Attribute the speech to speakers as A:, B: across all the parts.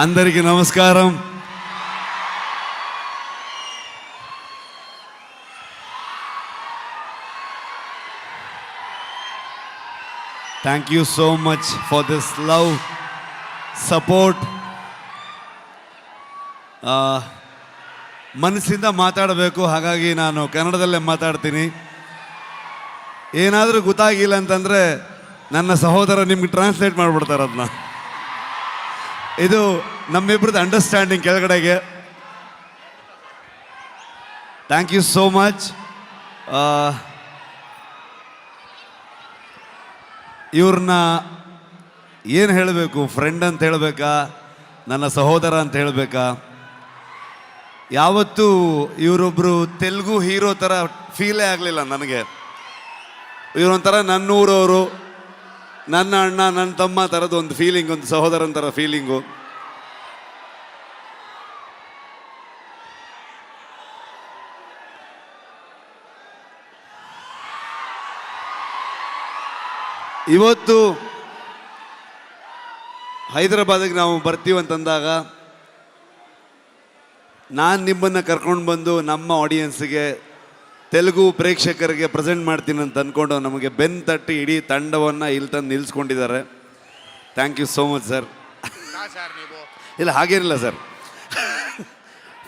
A: అందరికీ నమస్కారం. Thank you so much for this love, support. ಮನಸ್ಸಿಂದ ಮಾತಾಡಬೇಕು, ಹಾಗಾಗಿ ನಾನು ಕನ್ನಡದಲ್ಲೇ ಮಾತಾಡ್ತೀನಿ. ಏನಾದರೂ ಗೊತ್ತಾಗಿಲ್ಲ ಅಂತಂದರೆ ನನ್ನ ಸಹೋದರ ನಿಮ್ಗೆ ಟ್ರಾನ್ಸ್ಲೇಟ್ ಮಾಡಿಬಿಡ್ತಾರೆ ಅದನ್ನ. ಇದು ನಮ್ಮಿಬ್ರದ್ದು ಅಂಡರ್ಸ್ಟ್ಯಾಂಡಿಂಗ್ ಕೆಳಗಡೆಗೆ. Thank you so much. ಇವ್ರನ್ನ ಏನು ಹೇಳಬೇಕು, ಫ್ರೆಂಡ್ ಅಂತ ಹೇಳಬೇಕಾ, ನನ್ನ ಸಹೋದರ ಅಂತ ಹೇಳಬೇಕಾ? ಯಾವತ್ತೂ ಇವರೊಬ್ಬರು ತೆಲುಗು ಹೀರೋ ಥರ ಫೀಲೇ ಆಗಲಿಲ್ಲ ನನಗೆ. ಇವರೊಂಥರ ನನ್ನೂರವರು, ನನ್ನ ಅಣ್ಣ, ನನ್ನ ತಮ್ಮ ಥರದ್ದು ಒಂದು ಫೀಲಿಂಗ್, ಒಂದು ಸಹೋದರನ ಥರ ಫೀಲಿಂಗು. ಇವತ್ತು ಹೈದರಾಬಾದಿಗೆ ನಾವು ಬರ್ತೀವಂತಂದಾಗ ನಾನು ನಿಮ್ಮನ್ನು ಕರ್ಕೊಂಡು ಬಂದು ನಮ್ಮ ಆಡಿಯನ್ಸ್ಗೆ, ತೆಲುಗು ಪ್ರೇಕ್ಷಕರಿಗೆ ಪ್ರೆಸೆಂಟ್ ಮಾಡ್ತೀನಿ ಅಂತ ಅಂದ್ಕೊಂಡು ನಮಗೆ ಬೆನ್ನು ತಟ್ಟಿ ಇಡೀ ತಂಡವನ್ನು ಇಲ್ಲಿ ತಂದು ನಿಲ್ಲಿಸ್ಕೊಂಡಿದ್ದಾರೆ. Thank you so much sir. ಇಲ್ಲ ಹಾಗೇನಿಲ್ಲ ಸರ್,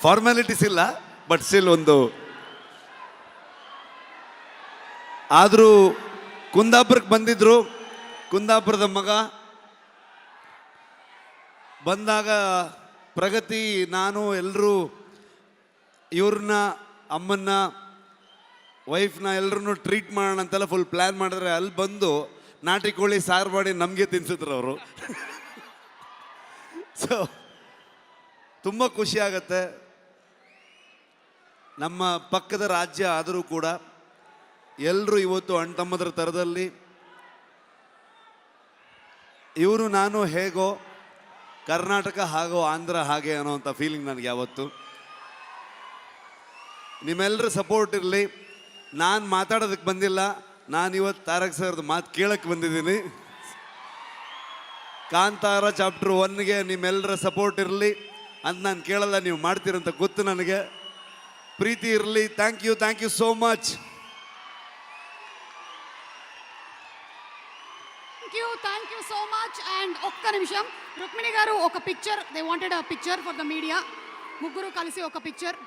A: ಫಾರ್ಮ್ಯಾಲಿಟೀಸ್ ಇಲ್ಲ, ಬಟ್ ಸ್ಟಿಲ್ ಒಂದು. ಆದರೂ ಕುಂದಾಪುರಕ್ಕೆ ಬಂದಿದ್ದರು. ಕುಂದಾಪುರದ ಮಗ ಬಂದಾಗ ಪ್ರಗತಿ, ನಾನು, ಎಲ್ಲರೂ ಇವ್ರನ್ನ, ಅಮ್ಮನ್ನ, ವೈಫ್ನ ಎಲ್ಲರೂ ಟ್ರೀಟ್ ಮಾಡೋಣ ಅಂತೆಲ್ಲ ಫುಲ್ ಪ್ಲ್ಯಾನ್ ಮಾಡಿದ್ರೆ, ಅಲ್ಲಿ ಬಂದು ನಾಟಿ ಕೋಳಿ ಸಾರು ಮಾಡಿ ನಮಗೆ ತಿನ್ಸಿದ್ರು ಅವರು. ಸೊ ತುಂಬ ಖುಷಿ ಆಗತ್ತೆ. ನಮ್ಮ ಪಕ್ಕದ ರಾಜ್ಯ ಆದರೂ ಕೂಡ ಎಲ್ಲರೂ ಇವತ್ತು ಅಣ್ಣ ತಮ್ಮದ್ರ ಥರದಲ್ಲಿ, ಇವರು ನಾನು ಹೇಗೋ, ಕರ್ನಾಟಕ ಹಾಗೋ, ಆಂಧ್ರ ಹಾಗೆ ಅನ್ನೋವಂಥ ಫೀಲಿಂಗ್ ನನಗೆ ಯಾವತ್ತು. ನಿಮ್ಮೆಲ್ಲರ ಸಪೋರ್ಟ್ ಇರಲಿ. ನಾನು ಮಾತಾಡೋದಕ್ಕೆ ಬಂದಿಲ್ಲ, ನಾನು ಇವತ್ತು ತಾರಕ್ ಸರ್ದು ಮಾತು ಕೇಳಕ್ಕೆ ಬಂದಿದ್ದೀನಿ. ಕಾಂತಾರ ಚಾಪ್ಟರ್ 1ಗೆ ನಿಮ್ಮೆಲ್ಲರ ಸಪೋರ್ಟ್ ಇರಲಿ ಅಂತ ನಾನು ಕೇಳಲ್ಲ, ನೀವು ಮಾಡ್ತೀರಂತ ಗೊತ್ತು ನನಗೆ. ಪ್ರೀತಿ ಇರಲಿ. Thank you so much.
B: Thank you so much. And ఒక్క నిమిషం, రుక్మిణి గారు ఒక picture, they wanted a picture for the media. ముగ్గురు కలిసి ఒక పిక్చర్.